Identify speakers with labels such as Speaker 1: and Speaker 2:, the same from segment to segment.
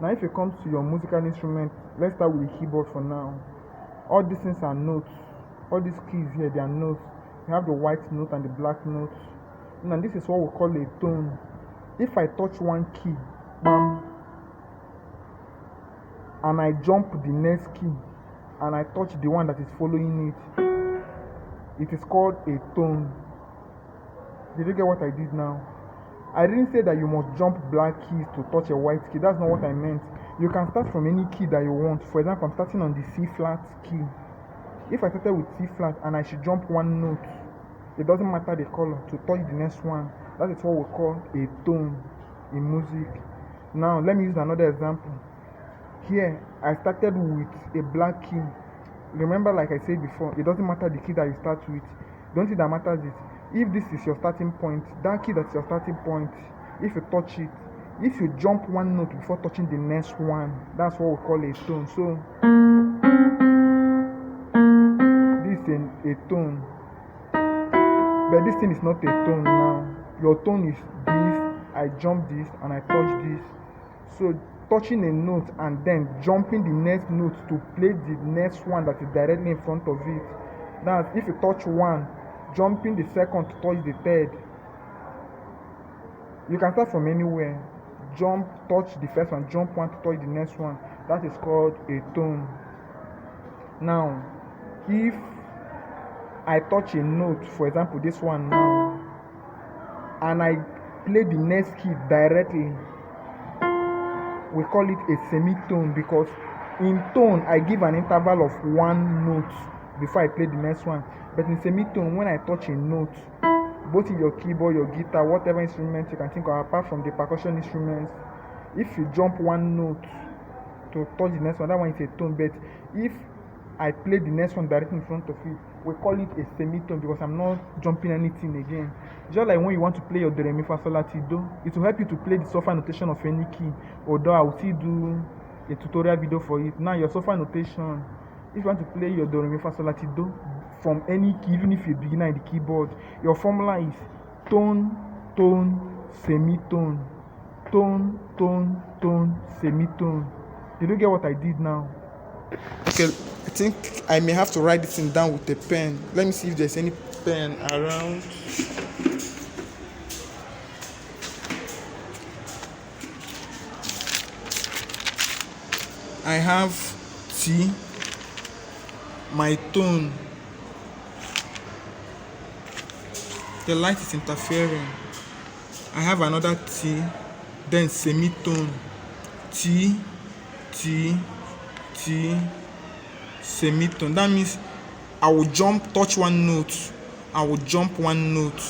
Speaker 1: Now if it comes to your musical instrument, let's start with the keyboard for now. All these things are notes. All these keys here, they are notes. You have the white note and the black note. Now this is what we call a tone. If I touch one key, bam, and I jump the next key, and I touch the one that is following it is called a tone. Did you get what I did now? I didn't say that you must jump black keys to touch a white key. That's not what I meant. You can start from any key that you want. For example, I'm starting on the C flat key. If I started with C flat and I should jump one note, it doesn't matter the color, to touch the next one. That is what we call a tone in music. Now let me use another example. Here I started with a black key. Remember, like I said before, it doesn't matter the key that you start with. The only thing that matters is if this is your starting point, that key that's your starting point, if you touch it, if you jump one note before touching the next one, that's what we call a tone. So this is a tone, but this thing is not a tone now. Your tone is this, I jump this and I touch this. So touching a note and then jumping the next note to play the next one that is directly in front of it. That's if you touch one, jumping the second to touch the third. You can start from anywhere. Jump, touch the first one, jump one to touch the next one. That is called a tone. Now, if I touch a note, for example, this one now, and I play the next key directly, we call it a semitone, because in tone I give an interval of one note before I play the next one. But in semitone, when I touch a note, both in your keyboard, your guitar, whatever instrument you can think of apart from the percussion instruments, if you jump one note to touch the next one, that one is a tone. But if I play the next one directly in front of you, we call it a semitone, because I'm not jumping anything again. Just like when you want to play your do, re, mi, fa, sol, la, ti, do, it will help you to play the solfa notation of any key. Although I will still do a tutorial video for it. Now your solfa notation, if you want to play your do, re, mi, fa, sol, la, ti, do from any key, even if you're a beginner in the keyboard, your formula is tone, tone, semitone. Tone, tone, tone, semitone. Did you get what I did now? Okay, I think I may have to write this thing down with a pen. Let me see if there's any pen around. I have T, my tone. The light is interfering. I have another T, then semitone. T, T, T, semitone. That means I will jump, touch one note. I will jump one note.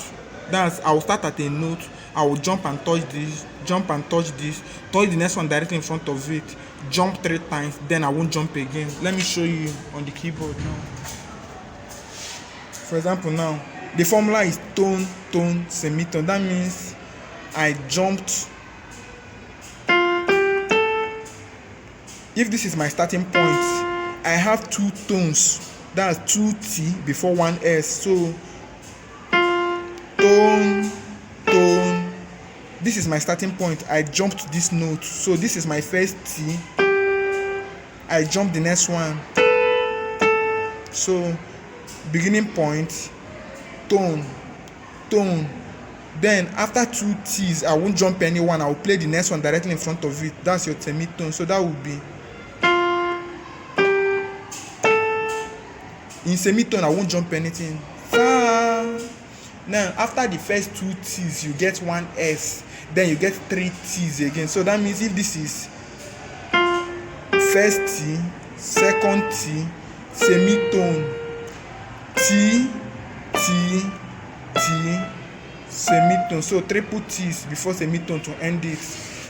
Speaker 1: That's I will start at a note. I will jump and touch this, jump and touch this, touch the next one directly in front of it, jump 3 times, then I won't jump again. Let me show you on the keyboard now. For example, now the formula is tone, tone, semitone. That means I jumped. If this is my starting point, I have 2 tones. That's 2 T before 1 S. So tone, tone. This is my starting point. I jumped this note. So this is my first T. I jump the next one. So beginning point, tone, tone. Then after 2 T's, I won't jump anyone. I will play the next one directly in front of it. That's your semitone. So that would be. In semitone, I won't jump anything. Now, after the first 2 T's, you get 1 S. Then you get 3 T's again. So that means if this is first T, second T, semitone, T, T, T, semitone. So triple T's before semitone to end it.